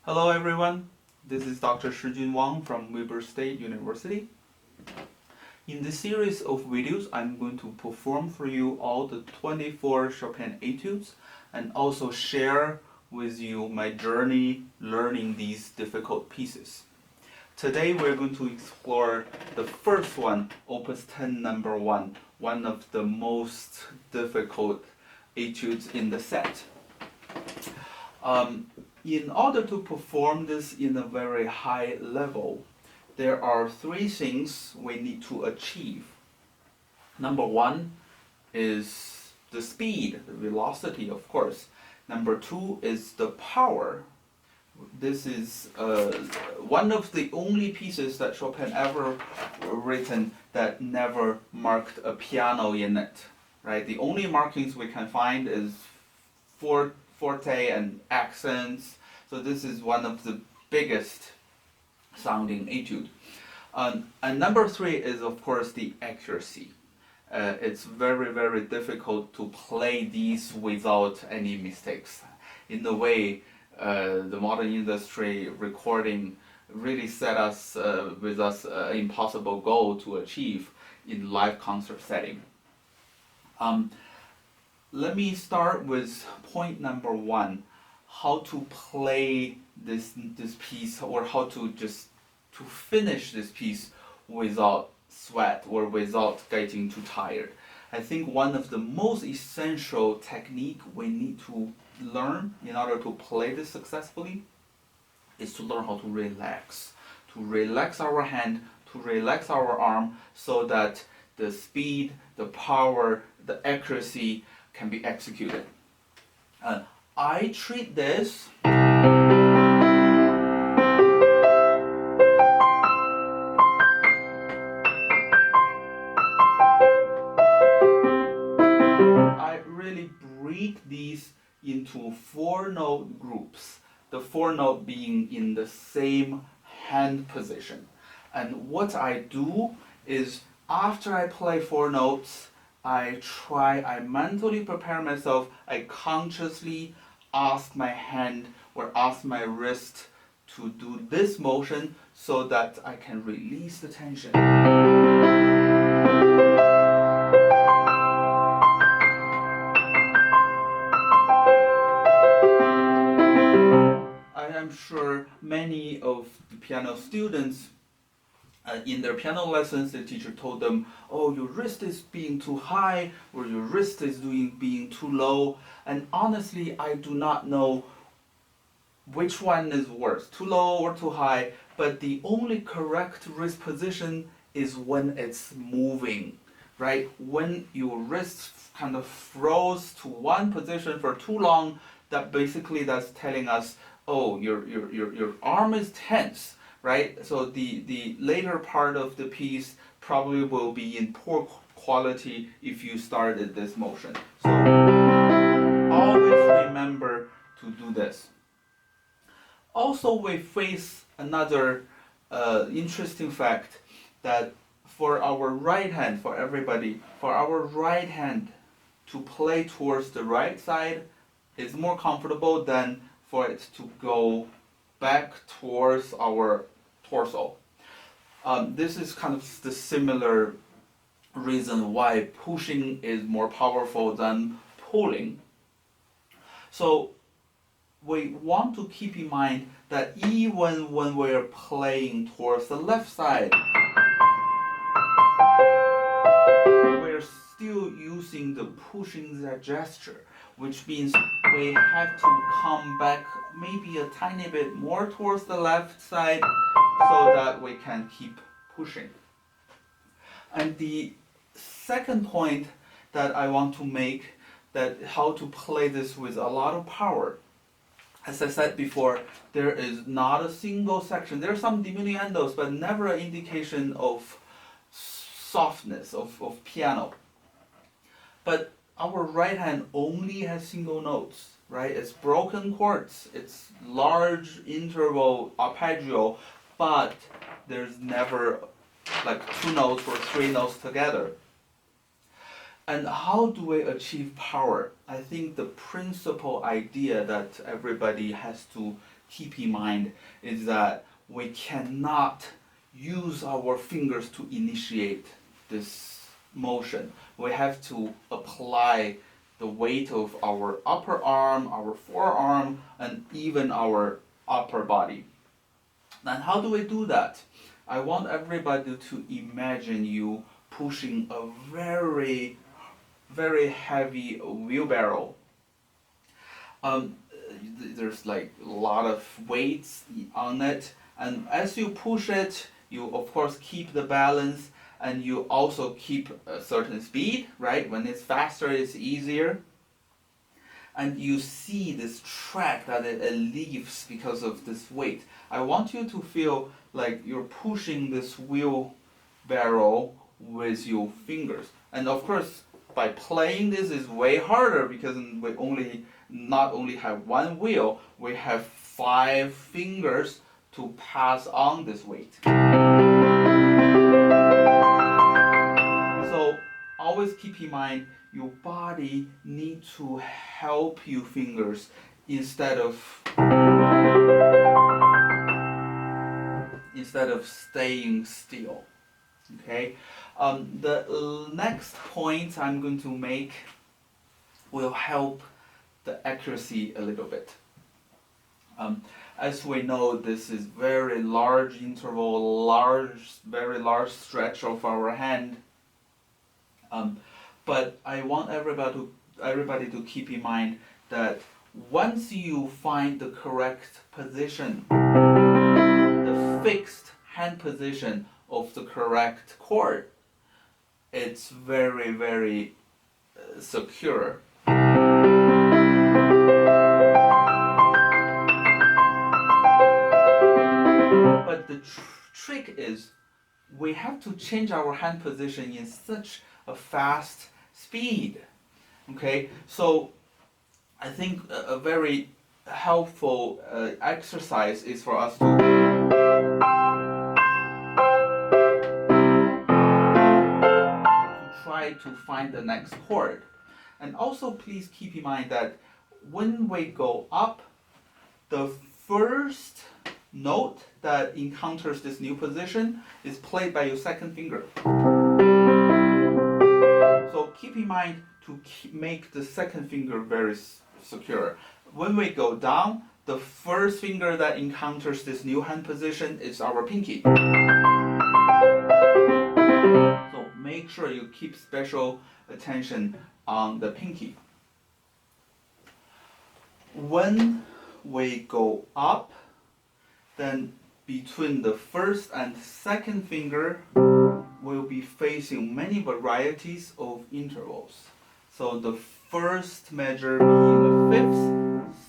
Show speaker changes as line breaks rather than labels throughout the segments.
Hello everyone, this is Dr. Shijun Wang from Weber State University. In this series of videos, I'm going to perform for you all the 24 Chopin Etudes and also share with you my journey learning these difficult pieces. Today we're going to explore the first one, Opus 10 number 1, one of the most difficult etudes in the set. In order to perform this in a very high level, there are three things we need to achieve. Number one is the speed, the velocity, of course. Number two is the power. This is one of the only pieces that Chopin ever written that never marked a piano in it. Right? The only markings we can find is forte and accents. So this is one of the biggest sounding etude. And number three is of course the accuracy. It's very, very difficult to play these without any mistakes. In a way, the modern industry recording really set us with us an impossible goal to achieve in live concert setting. Let me start with point number one, how to play this piece, or how to finish this piece without sweat or without getting too tired. I think one of the most essential technique we need to learn in order to play this successfully is to learn how to relax our hand, to relax our arm, so that the speed, the power, the accuracy can be executed. I treat this I really break these into 4-note groups, the 4-note being in the same hand position. And what I do is, after I play 4 notes, I mentally prepare myself, I consciously ask my hand or ask my wrist to do this motion so that I can release the tension. I am sure many of the piano students in their piano lessons, the teacher told them, oh, your wrist is being too high, or your wrist is being too low. And honestly, I do not know which one is worse, too low or too high, but the only correct wrist position is when it's moving, right? When your wrist kind of froze to one position for too long, that's telling us, oh, your arm is tense. Right? So the later part of the piece probably will be in poor quality if you started this motion. So always remember to do this. Also, we face another interesting fact that for our right hand, for everybody, for our right hand to play towards the right side is more comfortable than for it to go back towards our torso. This is kind of the similar reason why pushing is more powerful than pulling. So we want to keep in mind that even when we're playing towards the left side, we're still using the pushing gesture, which means we have to come back maybe a tiny bit more towards the left side so that we can keep pushing. And the second point that I want to make, that how to play this with a lot of power. As I said before, there is not a single section. There are some diminuendos, but never an indication of softness, of piano. But our right hand only has single notes, right? It's broken chords, it's large interval arpeggio, but there's never like 2 notes or 3 notes together. And how do we achieve power? I think the principal idea that everybody has to keep in mind is that we cannot use our fingers to initiate this motion. We have to apply the weight of our upper arm, our forearm, and even our upper body. And how do we do that? I want everybody to imagine you pushing a very, very heavy wheelbarrow. There's like a lot of weights on it, and as you push it, you of course keep the balance, and you also keep a certain speed, right? When it's faster, it's easier. And you see this track that it leaves because of this weight. I want you to feel like you're pushing this wheelbarrow with your fingers. And of course, by playing this is way harder because we not only have one wheel, we have 5 fingers to pass on this weight. So always keep in mind your body needs to help your fingers instead of staying still. Okay. The next point I'm going to make will help the accuracy a little bit. As we know, this is very large interval, very large stretch of our hand. But I want everybody to keep in mind that once you find the correct position, the fixed hand position of the correct chord, it's very, very secure. But the trick is we have to change our hand position in such a fast speed. Okay, so I think a very helpful exercise is for us to try to find the next chord. And also please keep in mind that when we go up, the first note that encounters this new position is played by your second finger. So keep in mind to make the second finger very secure. When we go down, the first finger that encounters this new hand position is our pinky. So make sure you keep special attention on the pinky. When we go up, then between the first and second finger will be facing many varieties of intervals. So the first measure being a fifth,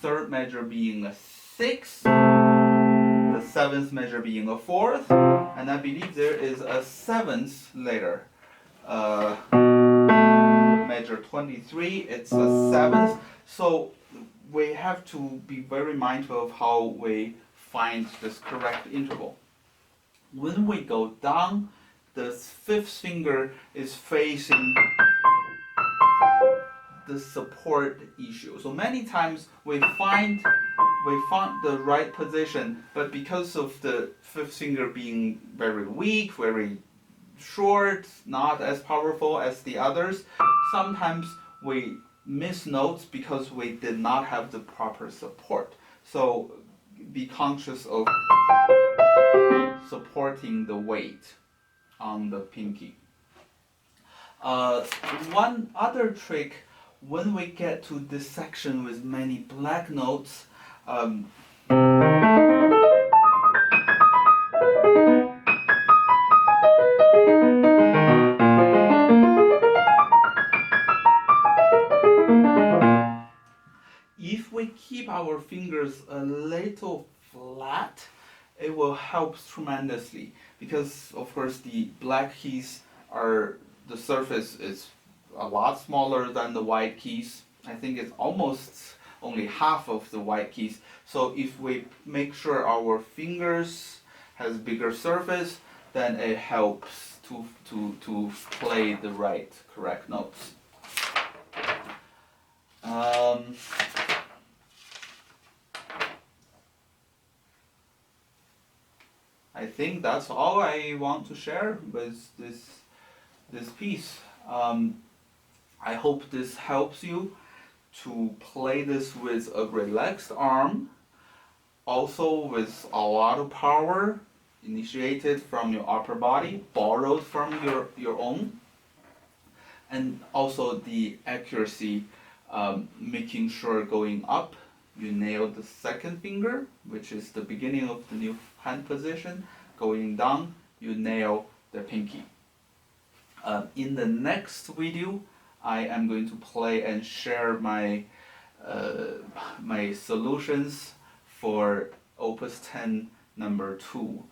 third measure being a sixth, the seventh measure being a fourth, and I believe there is a seventh later. Measure 23, it's a seventh. So we have to be very mindful of how we find this correct interval. When we go down, the fifth finger is facing the support issue. So many times we find the right position, but because of the fifth finger being very weak, very short, not as powerful as the others, sometimes we miss notes because we did not have the proper support. So be conscious of supporting the weight on the pinky. One other trick, when we get to this section with many black notes, if we keep our fingers a little flat, it will help tremendously, because of course the black keys the surface is a lot smaller than the white keys. I think it's almost only half of the white keys. So if we make sure our fingers has bigger surface, then it helps to play the correct notes. I think that's all I want to share with this piece. I hope this helps you to play this with a relaxed arm, also with a lot of power, initiated from your upper body, borrowed from your own, and also the accuracy, making sure going up, you nail the second finger, which is the beginning of the new hand position. Going down, you nail the pinky. In the next video, I am going to play and share my my solutions for Opus 10 number 2.